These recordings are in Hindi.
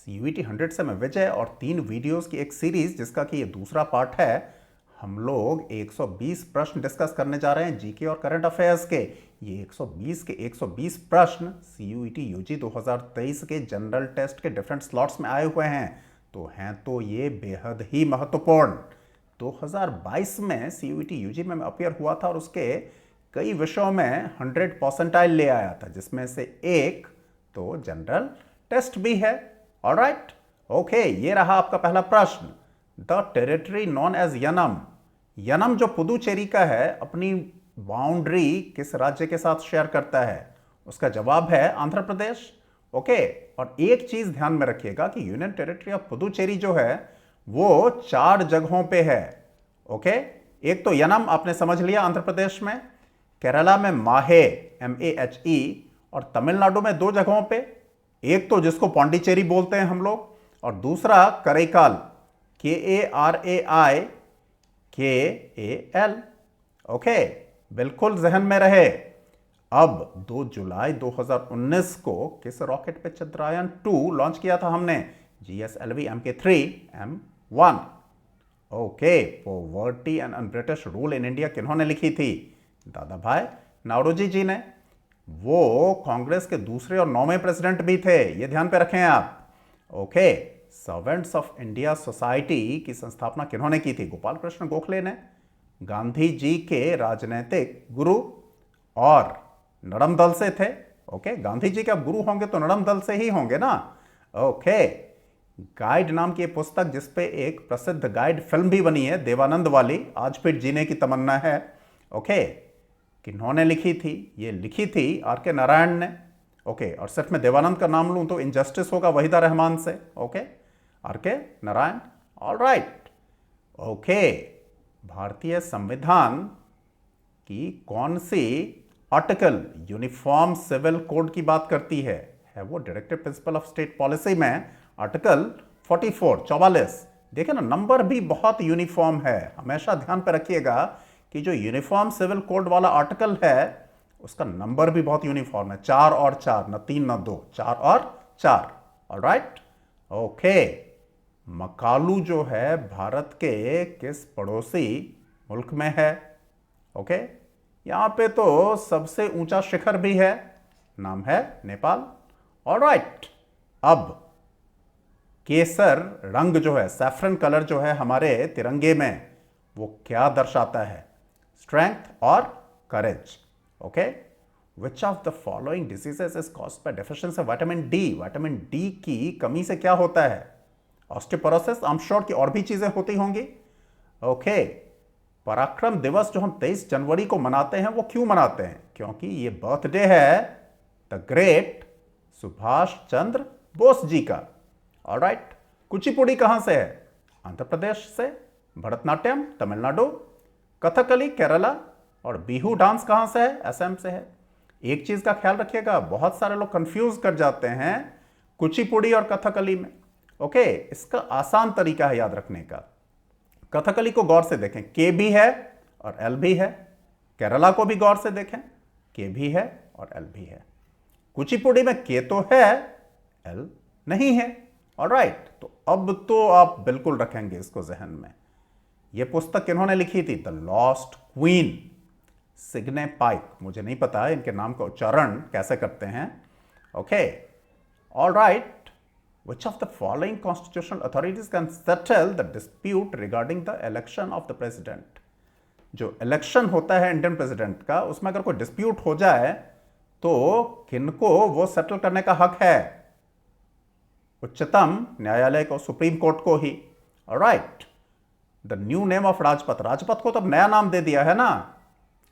CUET 100 से मैं विजय और 3 वीडियोस की एक सीरीज जिसका कि ये दूसरा पार्ट है। हम लोग 120 प्रश्न डिस्कस करने जा रहे हैं जीके और करंट अफेयर्स के। ये 120 के 120 प्रश्न CUET UG 2023 के जनरल टेस्ट के डिफरेंट स्लॉट्स में आए हुए हैं, तो ये बेहद ही महत्वपूर्ण। 2022 में CUET UG में मैं अपियर हुआ था और उसके कई विषयों में 100 परसेंटाइल ले आया था, जिसमें से एक तो जनरल टेस्ट भी है। ऑलराइट, ओके, ये रहा आपका पहला प्रश्न। The territory known as Yanam, Yanam जो पुदुचेरी का है, अपनी बाउंड्री किस राज्य के साथ शेयर करता है? उसका जवाब है आंध्र प्रदेश। ओके, और एक चीज ध्यान में रखिएगा कि यूनियन टेरिटरी ऑफ पुदुचेरी जो है वो 4 जगहों पे है। ओके, एक तो यनम आपने समझ लिया आंध्र प्रदेश में, केरला में माहे MAHE, और तमिलनाडु में 2 जगहों पे, एक तो जिसको पौंडीचेरी बोलते हैं हम लोग, और दूसरा करैकाल KARAIKAL। ओके, बिल्कुल जहन में रहे। अब 2 जुलाई 2019 को किस रॉकेट पे चंद्रयान 2 लॉन्च किया था हमने? GSLV Mk3 M1। Okay, poverty and unbritish rule in India किन्होंने लिखी थी? दादा भाई नारोजी जी ने। वो कांग्रेस के दूसरे और 9वें प्रेसिडेंट भी थे, ये ध्यान पे रखें आप। Okay, servants of India society की स्थापना किन्होंने की थी? गोपाल कृष्ण गोखले ने। गांधी जी के राजनीतिक गुरु और नरम दल से थे। ओके, गांधी जी के अब गुरु होंगे तो नरम दल से ही होंगे ना। ओके, गाइड नाम की पुस्तक जिसपे एक प्रसिद्ध गाइड फिल्म भी बनी है देवानंद वाली, आज फिर जीने की तमन्ना है। ओके, किन्होंने लिखी थी? ये लिखी थी RK नारायण ने। ओके, और सिर्फ मैं देवानंद का नाम लूं तो इनजस्टिस होगा वहीदा रहमान से। Okay, RK Narayan. Alright, okay, भारतीय संविधान की कौन सी आर्टिकल यूनिफॉर्म सिविल कोड की बात करती है? वो directive principle of state policy में आर्टिकल 44। देखिए ना, नंबर भी बहुत यूनिफॉर्म है। हमेशा ध्यान पर रखिएगा कि जो यूनिफॉर्म सिविल कोड वाला आर्टिकल है उसका नंबर भी बहुत यूनिफॉर्म है, 4 और 4, न 3 न 2, 4 और 4। ऑलराइट, ओके, मकालू जो है भारत के किस पड़ोसी मुल्क में है? ओके, यहां पे तो सबसे ऊंचा शिखर भी है, नाम है नेपाल। ऑलराइट, अब केसर रंग जो है, सैफरन कलर जो है हमारे तिरंगे में, वो क्या दर्शाता है? स्ट्रेंथ और courage. Okay, which of the following diseases is caused by deficiency of vitamin D? Vitamin D की कमी से क्या होता है? ऑस्टियोपोरोसिस। आई एम श्योर कि और भी चीजें होती होंगी। ओके, पराक्रम दिवस जो हम 23 जनवरी को मनाते हैं वो क्यों मनाते हैं? क्योंकि ये बर्थडे है द ग्रेट सुभाष चंद्र बोस जी का। ऑलराइट, कुचिपुड़ी कहां से है? आंध्र प्रदेश से। भरतनाट्यम तमिलनाडु, कथकली केरला, और बिहू डांस कहां से है? असम से है। एक चीज का ख्याल रखिएगा, बहुत सारे लोग कंफ्यूज कर जाते हैं कुचिपुड़ी और कथकली में। ओके, इसका आसान तरीका है याद रखने का। कथकली को गौर से देखें, के भी है और एल भी है। केरला को भी गौर से देखें, के भी है और एल भी है। कुचिपुड़ी में के तो है, एल नहीं है। ऑलराइट, तो अब तो आप बिल्कुल रखेंगे इसको जहन में। यह पुस्तक किन्होंने लिखी थी? द लॉस्ट क्वीन, सिग्ने पाइक। मुझे नहीं पता इनके नाम का उच्चारण कैसे करते हैं। Okay, alright, which of the following constitutional authorities can settle the dispute regarding the election of the president? जो इलेक्शन होता है इंडियन प्रेसिडेंट का, उसमें अगर कोई डिस्प्यूट हो जाए तो किनको वो सेटल करने का हक है? उच्चतम न्यायालय को, सुप्रीम कोर्ट को ही। Alright, the new name of Rajpath, Rajpath को तो अब नया नाम दे दिया है ना।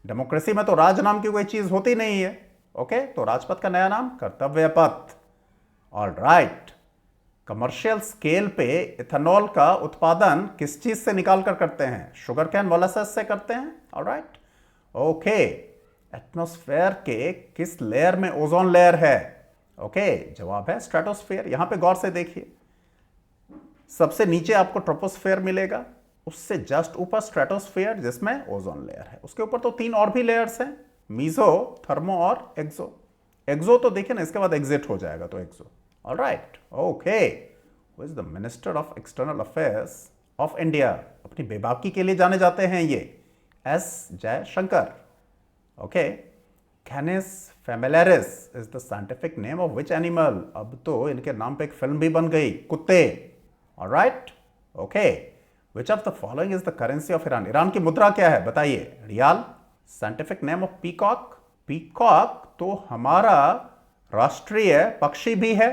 डेमोक्रेसी में तो राज नाम की कोई चीज होती नहीं है। ओके, तो राजपथ का नया नाम कर्तव्य पथ। ऑलराइट, कमर्शियल स्केल पे इथेनॉल का उत्पादन किस चीज से निकाल कर करते हैं? शुगर कैन मोलासेस से करते हैं। ऑलराइट, ओके, एटमॉस्फेयर के किस लेयर में ओजोन लेयर है? ओके, जवाब है स्ट्रेटोस्फेयर। यहां पे गौर से देखिए, सबसे नीचे आपको ट्रोपोस्फेयर मिलेगा, उससे जस्ट ऊपर स्ट्रेटोस्फेयर जिसमें ओजोन लेयर है, उसके ऊपर तो 3 और भी लेयर्स हैं, मीजो, थर्मो और एक्सो। एक्सो तो देखिए ना, इसके बाद एग्जिट हो जाएगा तो एक्सो। Alright, okay, who is the minister of external affairs of India. अपनी बेबाकी के लिए जाने जाते हैं ये, S Jaishankar. Okay, canis familiaris is the scientific name of which animal. अब तो इनके नाम पे एक फिल्म भी बन गई, कुत्ते। Alright, okay. Which of the following is the currency of Iran. Iran की मुद्रा क्या है, बताइए। Rial. Scientific name of peacock. Peacock तो हमारा राष्ट्रीय पक्षी भी है,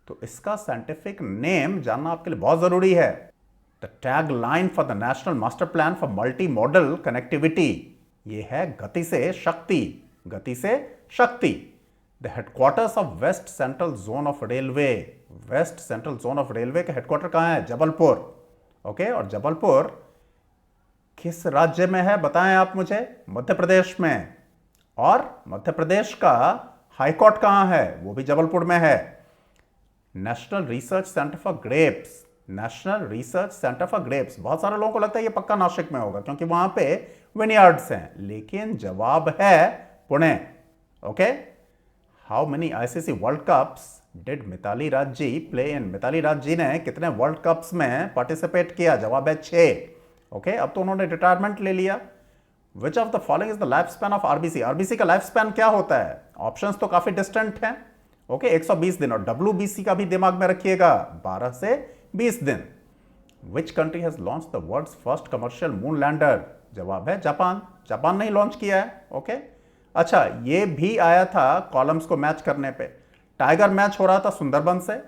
तो इसका साइंटिफिक नेम जानना आपके लिए बहुत जरूरी है। The tag line for the national master plan for multi modal connectivity, ये है गति से शक्ति। गति से शक्ति। The headquarters of west central zone of railway. West central zone of railway का हेडक्वार्टर कहां है, जबलपुर। ओके, और जबलपुर किस राज्य में है बताएं आप मुझे, मध्य प्रदेश में। और मध्य प्रदेश का हाईकोर्ट कहां है, वो भी जबलपुर में है। National research centre for grapes. National research centre for grapes, बहुत सारे लोगों को लगता है ये पक्का नासिक में होगा क्योंकि वहां पे विनयार्ड्स हैं, लेकिन जवाब है Pune. Okay, how many ICC world cups did Mithali Raj ji play in. Mithali Raj ji ने कितने वर्ल्ड कप्स में पार्टिसिपेट किया, जवाब है 6। ओके, अब तो उन्होंने रिटायरमेंट ले लिया। विच of the following is the life span of RBC. RBC का लाइफ स्पैन क्या होता है, ऑप्शंस तो काफी डिस्टेंट हैं। ओके, 120 दिन। और डब्ल्यूबीसी का भी दिमाग में रखिएगा, 12 से 20 दिन। Which country has launch the world's first commercial moon lander. जवाब है जापान। जापान ने ही लॉन्च किया है। ओके, अच्छा, ये भी आया था कॉलम्स को मैच करने पे। टाइगर मैच हो रहा था सुंदरबन से,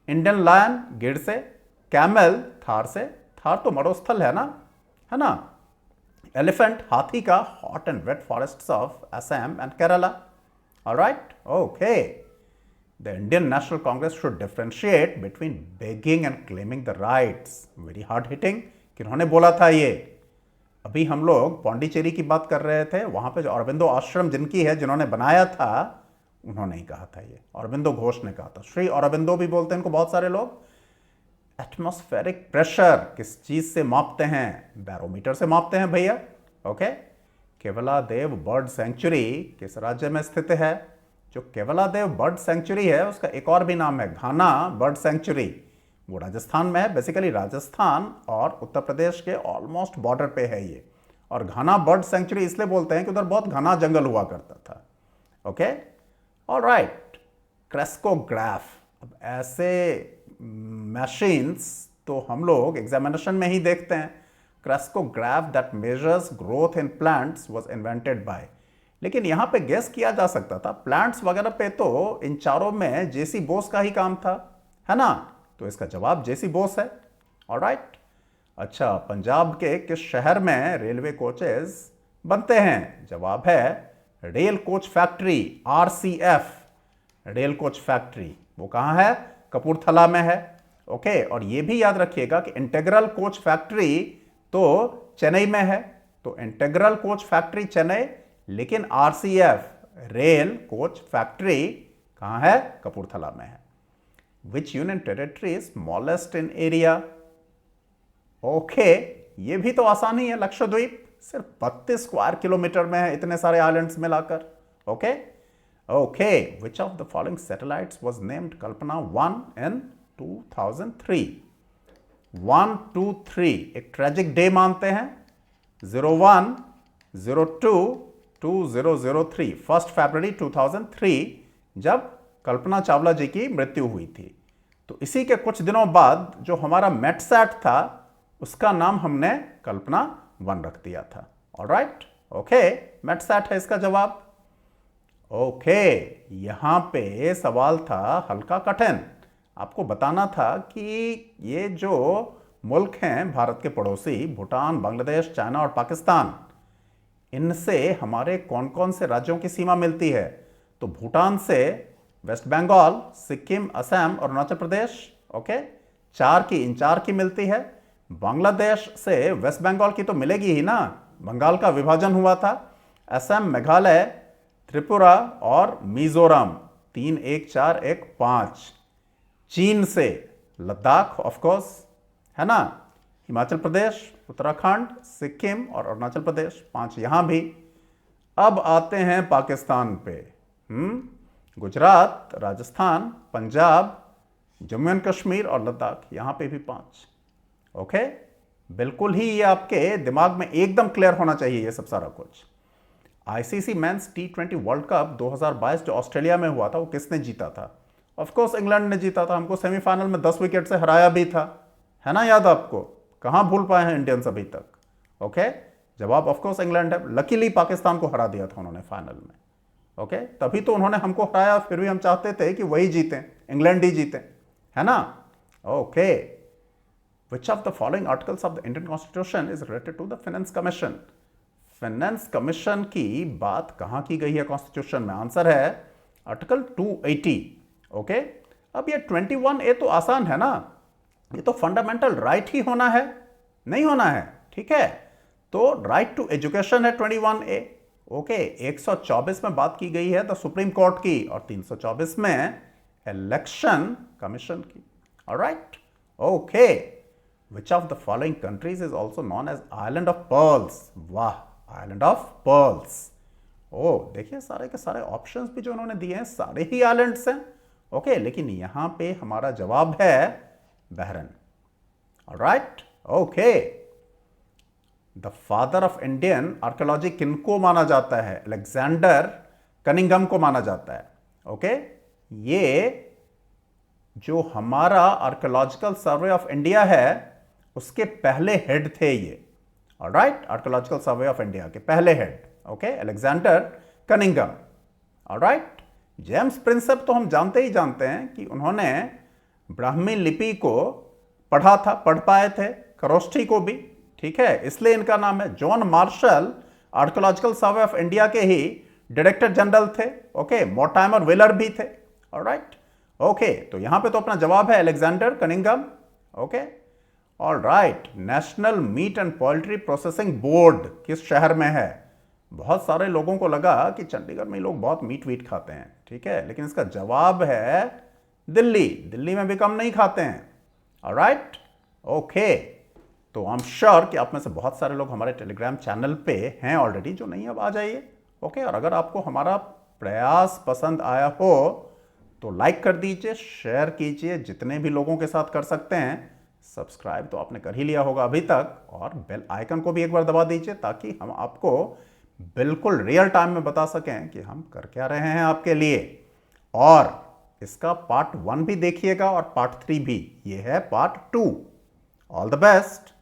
इंडियन लायन गिर से, कैमल थार से। थार तो मरुस्थल है ना। एलिफेंट हाथी का hot and wet forests of Assam and Kerala. Alright, okay. The Indian National Congress should differentiate between begging and claiming the rights. Very hard hitting. किन्होंने बोला था ये? अभी हम लोग पौंडीचेरी की बात कर रहे थे, वहां पे जो अरबिंदो आश्रम जिनकी है, जिन्होंने बनाया था, उन्होंने ही कहा था ये। अरबिंदो घोष ने कहा था। श्री अरबिंदो भी बोलते हैं इनको बहुत सारे लोग। एटमॉस्फेरिक प्रेशर किस चीज से मापते हैं, बैरोमीटर से मापते हैं भैया। ओके, केवलादेव बर्ड सेंचुरी किस राज्य में स्थित है। जो केवलादेव बर्ड सेंचुरी है उसका एक और भी नाम है घाना बर्ड सेंचुरी। वो राजस्थान में है। बेसिकली राजस्थान और उत्तर प्रदेश के ऑलमोस्ट बॉर्डर पे है ये। और घाना बर्ड सेंचुरी इसलिए बोलते हैं कि उधर बहुत घना जंगल हुआ करता था। Okay, alright. क्रेस्कोग्राफ। अब ऐसे मशीन्स तो हम लोग एग्जामिनेशन में ही देखते हैं। Crescograph that measures growth in plants was invented by. लेकिन यहां पे गेस किया जा सकता था, प्लांट्स वगैरह पे तो इन चारों में जेसी बोस का ही काम था, है ना। तो इसका जवाब जेसी बोस है। ऑलराइट, अच्छा, पंजाब के किस शहर में रेलवे कोचेस बनते हैं। जवाब है rail coach factory, RCF rail coach factory. वो कहां है, कपूरथला में है। ओके, और ये भी याद रखिएगा कि इंटीग्रल कोच फैक्ट्री तो चेन्नई में है। तो इंटीग्रल कोच फैक्ट्री चेन्नई, लेकिन आरसीएफ रेल कोच फैक्ट्री कहां है, कपूरथला में है। विच union territory is smallest in area. Okay, ये भी तो आसान ही है। लक्षद्वीप सिर्फ 32 स्क्वायर किलोमीटर में है, इतने सारे आइलैंड्स मिलाकर। Okay, okay. Which of the following satellites was named कल्पना 1 इन 2003। 1, 2, 3 एक ट्रेजिक डे मानते हैं। 01, 02, 2003 1 फरवरी 2003 जब कल्पना चावला जी की मृत्यु हुई थी। तो इसी के कुछ दिनों बाद जो हमारा मेटसैट था उसका नाम हमने कल्पना 1 रख दिया था। ऑलराइट, ओके, मेटसैट है इसका जवाब। ओके, यहां पे सवाल था हल्का कठिन। आपको बताना था कि ये जो मुल्क हैं भारत के पड़ोसी, भूटान, बांग्लादेश, चाइना और पाकिस्तान, इनसे हमारे कौन कौन से राज्यों की सीमा मिलती है। तो भूटान से वेस्ट बंगाल, सिक्किम, असम और अरुणाचल प्रदेश। ओके, इन चार की मिलती है। बांग्लादेश से वेस्ट बंगाल की तो मिलेगी ही ना, बंगाल का विभाजन हुआ था। असम, मेघालय, त्रिपुरा और मिजोरम 3, 1, 4, 1, 5। चीन से लद्दाख ऑफ कोर्स, है ना। हिमाचल प्रदेश, उत्तराखंड, सिक्किम और अरुणाचल प्रदेश 5 यहां भी। अब आते हैं पाकिस्तान पे। गुजरात, राजस्थान, पंजाब, जम्मू एंड कश्मीर और लद्दाख, यहां पे भी 5। ओके, बिल्कुल ही ये आपके दिमाग में एकदम क्लियर होना चाहिए ये सब सारा कुछ। ICC men's T20 world cup 2022 जो ऑस्ट्रेलिया में हुआ था, वो किसने जीता था? ऑफ कोर्स इंग्लैंड ने जीता था, हमको सेमीफाइनल में 10 विकेट से हराया भी था, है ना याद आपको? कहां भूल पाए हैं इंडियंस अभी तक? ओके, जवाब ऑफ कोर्स इंग्लैंड है। लकीली पाकिस्तान को हरा दिया था उन्होंने फाइनल में। ओके, तभी तो उन्होंने हमको हराया, फिर भी हम चाहते थे कि वही जीते, इंग्लैंड ही जीते, है ना? Okay, which of the following articles of the Indian Constitution is related to the Finance Commission? Finance commission की बात कहां की गई है कॉन्स्टिट्यूशन में? आंसर है आर्टिकल 280। ओके, अब ये 21A तो आसान है ना, ये तो फंडामेंटल राइट ही होना है, नहीं होना है, ठीक है? तो राइट टू एजुकेशन है 21A। ओके, 124 में बात की गई है द सुप्रीम कोर्ट की, और 324 में इलेक्शन कमीशन की। Alright, okay, which of the following countries is also known as island of pearls? वाह, आइलैंड ऑफ पर्ल्स। ओ देखिए, सारे के सारे ऑप्शंस भी जो उन्होंने दिए हैं सारे ही आइलैंड्स हैं। ओके, लेकिन यहां पे हमारा जवाब है Bahrain. Alright, okay, the father of Indian archaeology किनको माना जाता है? अलेक्जेंडर कनिंघम को माना जाता है। ओके, ये जो हमारा आर्कियोलॉजिकल सर्वे ऑफ इंडिया है उसके पहले हेड थे ये। Alright, archaeological survey of India के पहले head. Okay, Alexander Cunningham. Alright, James Prinsep तो हम जानते ही जानते हैं कि उन्होंने ब्राह्मी लिपि को पढ़ा था, पढ़ पाए थे, खरोष्ठी को भी, ठीक है, इसलिए इनका नाम है। John Marshall archaeological survey of India के ही डायरेक्टर जनरल थे। ओके, मोर्टाइमर व्हीलर भी थे। ऑलराइट, ओके, तो यहां पे तो अपना जवाब है Alexander Cunningham. Okay, alright, national meat and poultry processing board किस शहर में है? बहुत सारे लोगों को लगा कि चंडीगढ़ में लोग बहुत मीट वीट खाते हैं, ठीक है, लेकिन इसका जवाब है दिल्ली। दिल्ली में भी कम नहीं खाते हैं। ऑलराइट, ओके, तो आई एम श्योर कि आप में से बहुत सारे लोग हमारे टेलीग्राम चैनल पे हैं ऑलरेडी, जो नहीं अब आ जाइए। ओके, और अगर आपको हमारा प्रयास पसंद आया हो तो लाइक कर दीजिए, शेयर कीजिए जितने भी लोगों के साथ कर सकते हैं। सब्सक्राइब तो आपने कर ही लिया होगा अभी तक, और बेल आइकन को भी एक बार दबा दीजिए ताकि हम आपको बिल्कुल रियल टाइम में बता सकें कि हम कर क्या रहे हैं आपके लिए। और इसका पार्ट 1 भी देखिएगा और पार्ट 3 भी, ये है पार्ट 2। All the best.